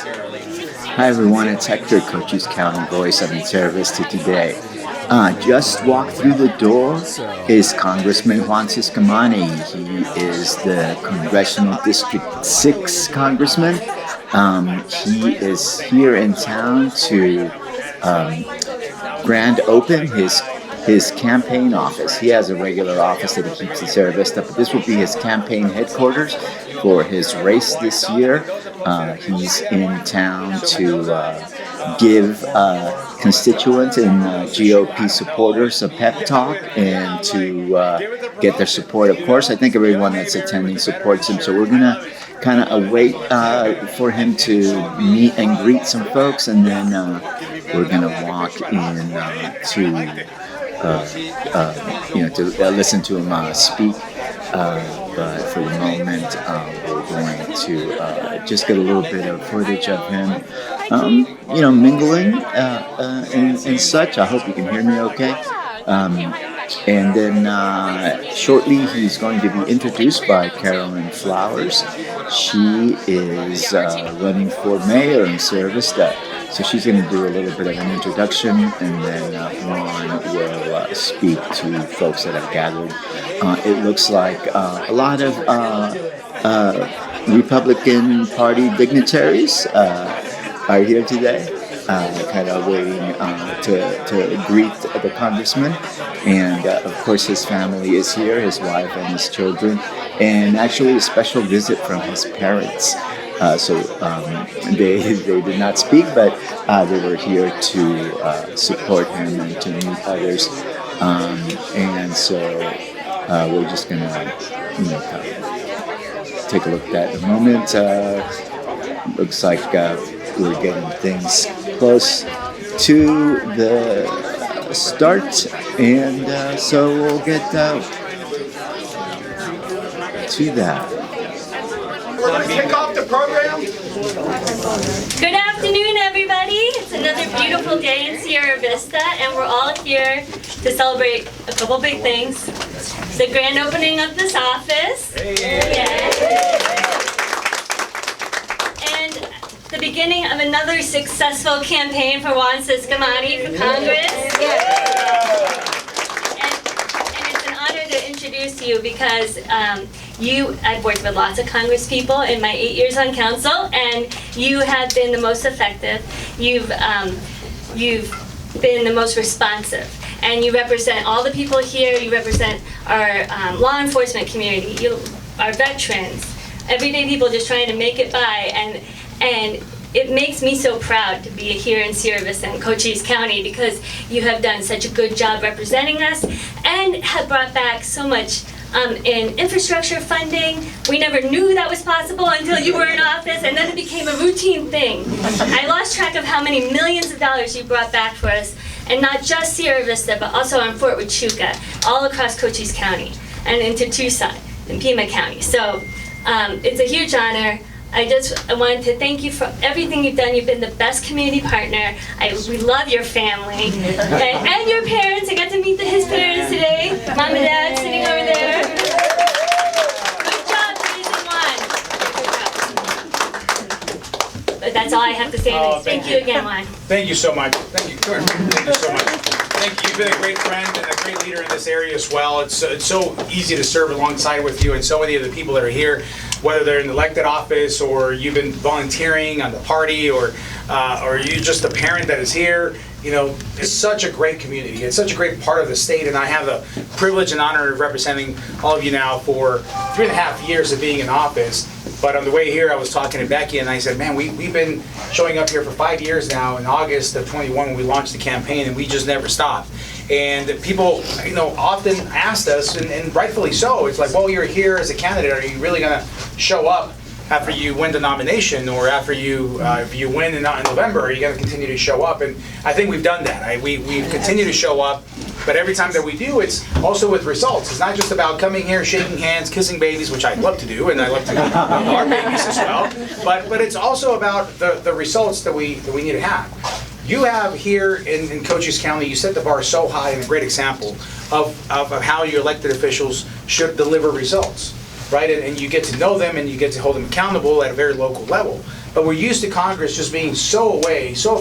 Hi everyone, it's Hector, Cochise County Voice. I'm in Sierra Vista today. Just walked through the door is Congressman Juan Ciscomani. He is the Congressional District 6 Congressman. He is here in town to grand open his campaign office. He has a regular office that he keeps in Sierra Vista, but this will be his campaign headquarters for his race this year. He's in town to give constituents and GOP supporters a pep talk and to get their support. Of course, I think everyone that's attending supports him, so we're going to kind of wait for him to meet and greet some folks, and then we're going to walk in to listen to him speak. But for the moment, we're going to just get a little bit of footage of him, mingling and such. I hope you can hear me okay. And then shortly he's going to be introduced by Carolyn Flowers. She is running for mayor in Sierra Vista. So she's going to do a little bit of an introduction, and then Juan will speak to folks that have gathered. It looks like a lot of Republican Party dignitaries are here today, kind of waiting to greet the congressman. And of course his family is here, his wife and his children, and actually a special visit from his parents. So they did not speak, but they were here to support him and to meet others. And so we're just going to take a look at that in a moment. Looks like we're getting things close to the start, and so we'll get to that. We're going to kick off the program. Good afternoon, everybody. It's another beautiful day in Sierra Vista, and we're all here to celebrate a couple big things. The grand opening of this office. And the beginning of another successful campaign for Juan Ciscomani for Congress. And it's an honor to introduce you because I've worked with lots of Congress people in my 8 years on council, and you have been the most effective. You've been the most responsive, and you represent all the people here. You represent our law enforcement community, our veterans, everyday people just trying to make it by, and it makes me so proud to be here in Sierra Vista and Cochise County because you have done such a good job representing us and have brought back so much in infrastructure funding. We never knew that was possible until you were in office, and then it became a routine thing. I lost track of how many millions of dollars you brought back for us, and not just Sierra Vista, but also on Fort Huachuca, all across Cochise County, and into Tucson and Pima County. So it's a huge honor. I wanted to thank you for everything you've done. You've been the best community partner. We love your family and your parents. I got to meet his parents today. Mom and Dad sitting over there. Good job, Jason Juan. But that's all I have to say. Thank you again, Juan. Thank you so much. Thank you. Thank you so much. Thank you. You've been a great friend and a great leader in this area as well. It's so easy to serve alongside with you and so many of the people that are here, whether they're in elected office or you've been volunteering on the party or you're just a parent that is here. It's such a great community. It's such a great part of the state, and I have the privilege and honor of representing all of you now for 3.5 years of being in office. But on the way here, I was talking to Becky, and I said, man, we've been showing up here for 5 years now. In August of 21, when we launched the campaign, and we just never stopped. And people, often asked us, and rightfully so, it's like, well, you're here as a candidate. Are you really going to show up after you win the nomination, or after if you win in November? Are you going to continue to show up? And I think we've done that. We continue to show up, but every time that we do, it's also with results. It's not just about coming here, shaking hands, kissing babies, which I love to do, and I love to meet our babies as well. But it's also about the results that we need to have. You have here in Cochise County, you set the bar so high, and a great example of how your elected officials should deliver results, right? And you get to know them, and you get to hold them accountable at a very local level. But we're used to Congress just being so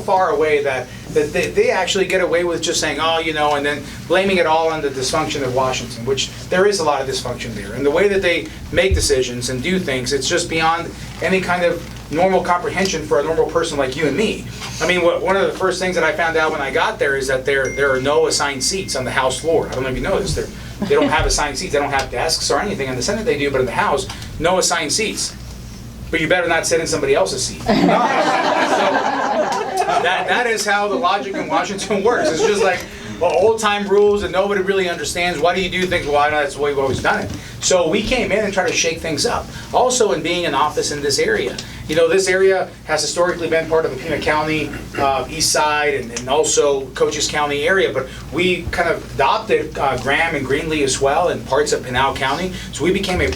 far away that they actually get away with just saying, oh, and then blaming it all on the dysfunction of Washington, which there is a lot of dysfunction there. And the way that they make decisions and do things, it's just beyond any kind of normal comprehension for a normal person like you and me. I mean, one of the first things that I found out when I got there is that there are no assigned seats on the House floor. I don't know if you know this. They don't have assigned seats. They don't have desks or anything. In the Senate they do, but in the House, no assigned seats. But you better not sit in somebody else's seat. So that is how the logic in Washington works. It's just like old-time rules that nobody really understands. Why do you do things? Well, I know that's the way we've always done it. So we came in and tried to shake things up. Also, in being in office in this area, this area has historically been part of the Pima County east side and also Cochise County area, but we kind of adopted Graham and Greenlee as well and parts of Pinal County. So we became a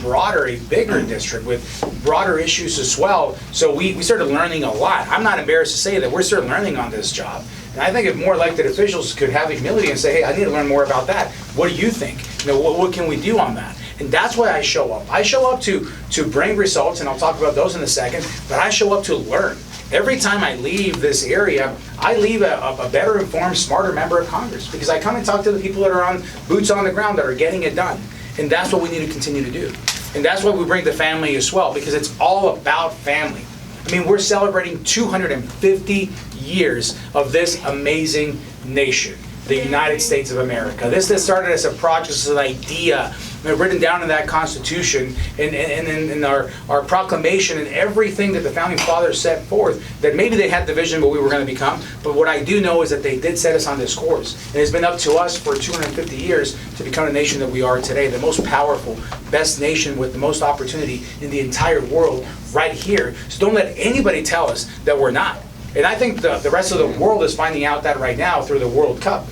bigger district with broader issues as well. So we started learning a lot. I'm not embarrassed to say that we're still learning on this job. And I think if more elected officials could have the humility and say, hey, I need to learn more about that. What do you think? What can we do on that? And that's why I show up. I show up to bring results, and I'll talk about those in a second, but I show up to learn. Every time I leave this area, I leave a better informed, smarter member of Congress, because I come and talk to the people that are on boots on the ground that are getting it done. And that's what we need to continue to do. And that's why we bring the family as well, because it's all about family. I mean, we're celebrating 250 years of this amazing nation, the United States of America. This started as a project, as an idea, written down in that Constitution and in our proclamation and everything that the Founding Fathers set forth, that maybe they had the vision of what we were going to become, but what I do know is that they did set us on this course. And it's been up to us for 250 years to become the nation that we are today, the most powerful, best nation with the most opportunity in the entire world right here. So don't let anybody tell us that we're not. And I think the rest of the world is finding out that right now through the World Cup,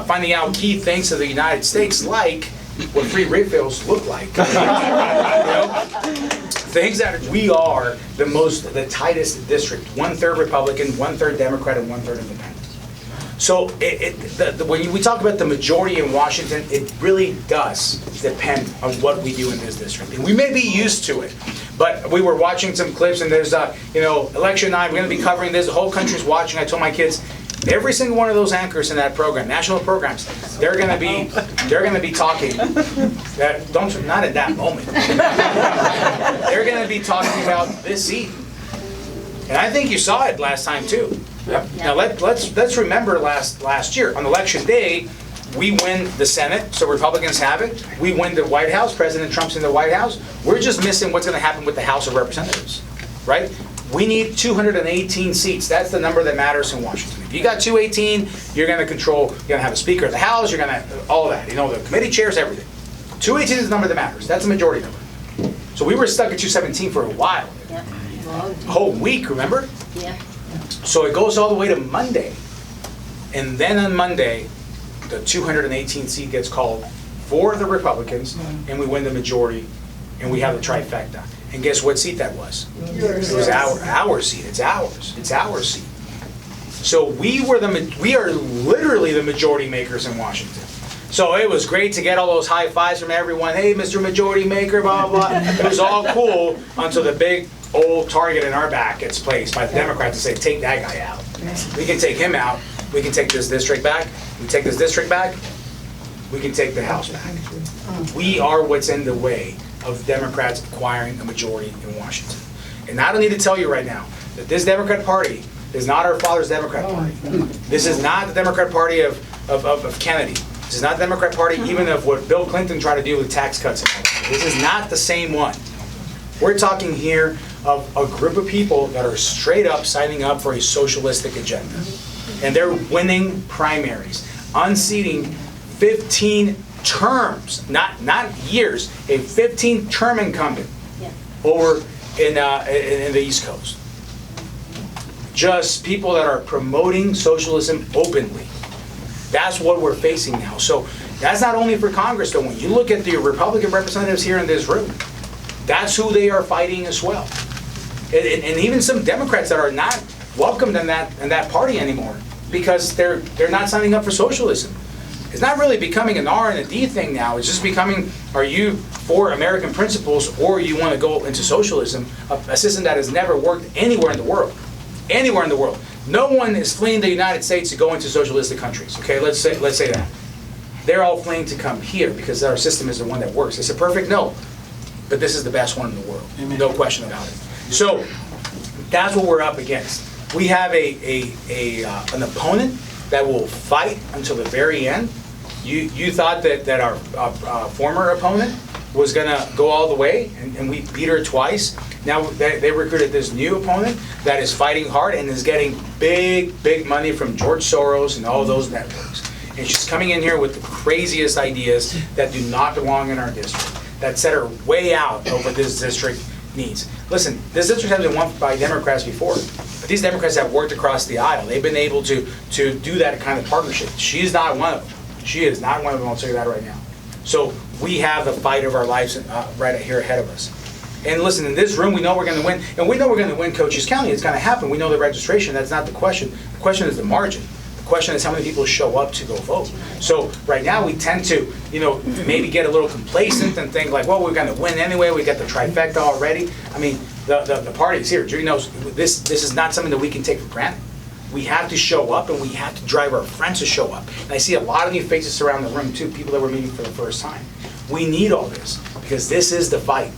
finding out key things of the United States, like what free refills look like. Things that we are the tightest district, 1/3 Republican, 1/3 Democrat, and 1/3 independent. So when we talk about the majority in Washington, it really does depend on what we do in this district. And we may be used to it, but we were watching some clips, and there's election night. We're going to be covering this. The whole country's watching. I told my kids, every single one of those anchors in that program, national programs, they're going to be talking. Not at that moment. They're going to be talking about this seat, and I think you saw it last time too. Yep. Now let's remember last year on election day, we win the Senate, so Republicans have it. We win the White House. President Trump's in the White House. We're just missing what's going to happen with the House of Representatives, right? We need 218 seats. That's the number that matters in Washington. If you got 218, you're going to control. You're going to have a Speaker of the House. You're going to have all that. The committee chairs, everything. 218 is the number that matters. That's the majority number. So we were stuck at 217 for a while. Yep. A whole week, remember? Yeah. So it goes all the way to Monday. And then on Monday, the 218 seat gets called for the Republicans, and we win the majority, and we have the trifecta. And guess what seat that was? It was our seat. It's ours. It's our seat. So we are literally the majority makers in Washington. So it was great to get all those high fives from everyone. Hey, Mr. Majority Maker, blah, blah, blah. It was all cool until the big old target in our back gets placed by the Democrats to say, take that guy out. We can take him out. We can take this district back. We take this district back. We can take the House back. We are what's in the way of Democrats acquiring a majority in Washington. And I don't need to tell you right now that this Democrat Party is not our father's Democrat Party. This is not the Democrat Party of Kennedy. This is not the Democrat Party even of what Bill Clinton tried to do with tax cuts. This is not the same one. We're talking here of a group of people that are straight up signing up for a socialistic agenda. And they're winning primaries, unseating 15 terms, not years, a 15-term incumbent over in the East Coast. Just people that are promoting socialism openly. That's what we're facing now. So that's not only for Congress, though. When you look at the Republican representatives here in this room, that's who they are fighting as well. And even some Democrats that are not welcomed in that party anymore because they're not signing up for socialism. It's not really becoming an R and a D thing now. It's just becoming, are you for American principles, or you want to go into socialism, a system that has never worked anywhere in the world. Anywhere in the world. No one is fleeing the United States to go into socialistic countries. Okay, let's say that. They're all fleeing to come here because our system is the one that works. Is it perfect? No. But this is the best one in the world. Amen. No question about it. So that's what we're up against. We have an opponent that will fight until the very end. You thought that our former opponent was going to go all the way, and we beat her twice. Now they recruited this new opponent that is fighting hard and is getting big money from George Soros and all those networks. And she's coming in here with the craziest ideas that do not belong in our district, that set her way out of what this district needs. Listen, this district has been won by Democrats before, but these Democrats have worked across the aisle. They've been able to do that kind of partnership. She's not one of them. She is not one of them, I'll tell you that right now. So we have the fight of our lives right here ahead of us. And listen, in this room, we know we're going to win. And we know we're going to win Cochise County. It's going to happen. We know the registration. That's not the question. The question is the margin. The question is how many people show up to go vote. So right now, we tend to, maybe get a little complacent and think like, well, we're going to win anyway. We got the trifecta already. I mean, the party is here. Judy knows this is not something that we can take for granted. We have to show up, and we have to drive our friends to show up. And I see a lot of new faces around the room, too, people that were meeting for the first time. We need all this, because this is the fight.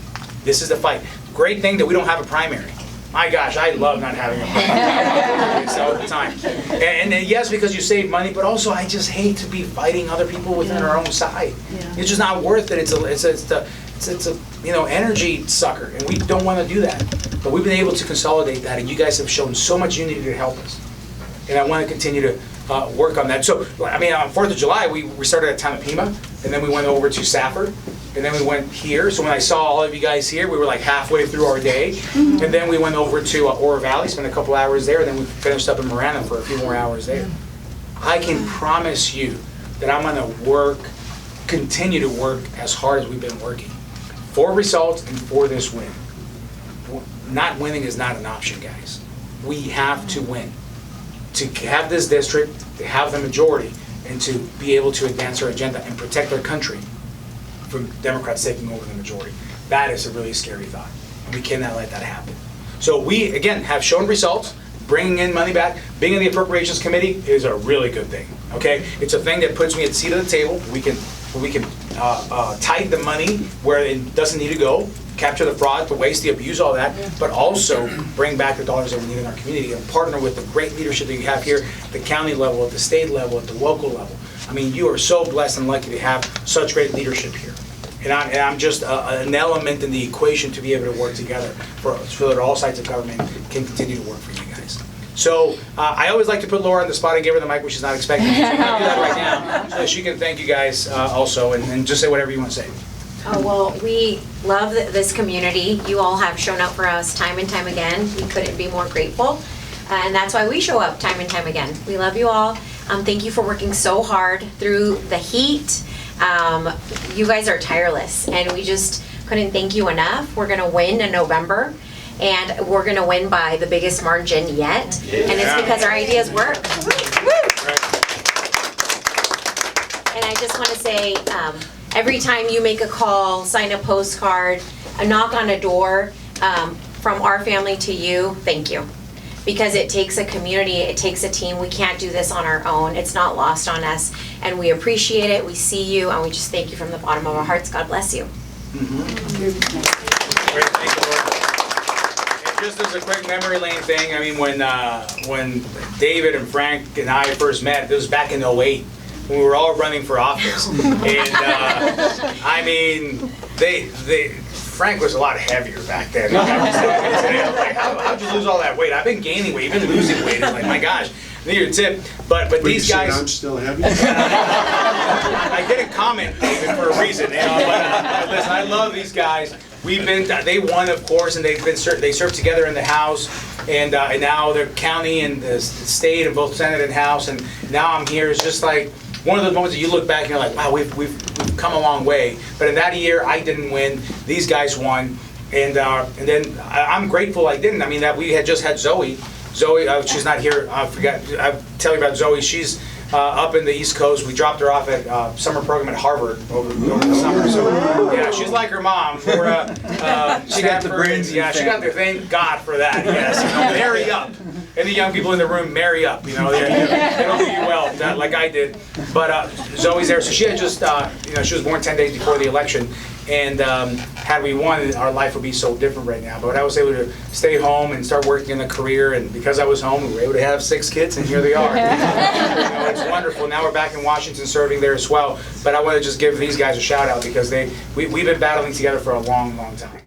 This is the fight. Great thing that we don't have a primary. My gosh, I love not having a primary all the time. And yes, because you save money, but also I just hate to be fighting other people within our own side. Yeah. It's just not worth it. It's a energy sucker, and we don't want to do that. But we've been able to consolidate that, and you guys have shown so much unity to help us. And I want to continue to work on that. So, I mean, on 4th of July, we started at Tanapima, and then we went over to Safford, and then we went here. So when I saw all of you guys here, we were like halfway through our day. Mm-hmm. And then we went over to Oro Valley, spent a couple hours there, and then we finished up in Marana for a few more hours there. I can promise you that I'm going to continue to work as hard as we've been working for results and for this win. Not winning is not an option, guys. We have to win. To have this district, to have the majority, and to be able to advance our agenda and protect our country from Democrats taking over the majority. That is a really scary thought, and we cannot let that happen. So we, again, have shown results. Bringing in money back, being in the Appropriations Committee is a really good thing, okay? It's a thing that puts me at the seat of the table. We can tide the money where it doesn't need to go, capture the fraud, the waste, the abuse, all that, but also bring back the dollars that we need in our community and partner with the great leadership that you have here at the county level, at the state level, at the local level. I mean, you are so blessed and lucky to have such great leadership here. And I'm just an element in the equation to be able to work together so that all sides of government can continue to work for you guys. So I always like to put Laura on the spot and give her the mic when she's not expecting it. So I'm going to do that right now so that she can thank you guys also and just say whatever you want to say. Oh, well, we love this community. You all have shown up for us time and time again. We couldn't be more grateful. And that's why we show up time and time again. We love you all. Thank you for working so hard through the heat. You guys are tireless, and we just couldn't thank you enough. We're going to win in November, and we're going to win by the biggest margin yet. Yeah. And it's because our ideas work. Woo! And I just want to say, every time you make a call, sign a postcard, a knock on a door, from our family to you, thank you. Because it takes a community, it takes a team. We can't do this on our own. It's not lost on us. And we appreciate it, we see you, and we just thank you from the bottom of our hearts. God bless you. Great, thank you, Lord. And just as a quick memory lane thing, I mean, when David and Frank and I first met, it was back in 2008. When we were all running for office. And I mean, Frank was a lot heavier back then. I'm like, how'd you lose all that weight? I've been gaining weight, you've been losing weight. It's like, my gosh, I need your tip. But these guys. I'm still heavy. I didn't comment, David, for a reason. But listen, I love these guys. They won, of course, and they served together in the House, and now they're county and the state and both Senate and House, and now I'm here. It's just like one of those moments that you look back and you're like, wow, we've come a long way. But in that year, I didn't win. These guys won, and then I'm grateful I didn't. I mean, that we had just had Zoe. Zoe, she's not here. I forgot. I'll tell you about Zoe. She's up in the East Coast. We dropped her off at summer program at Harvard over the summer. So yeah, she's like her mom. She got the brains. Yeah, she got the. Thank God for that. Yes, marry up. Any young people in the room, marry up. It'll do you well, like I did. But Zoe's there, so she had just, she was born 10 days before the election, and had we won, our life would be so different right now. But I was able to stay home and start working in a career, and because I was home, we were able to have 6 kids, and here they are. It's wonderful. Now we're back in Washington serving there as well. But I want to just give these guys a shout out because we've been battling together for a long, long time.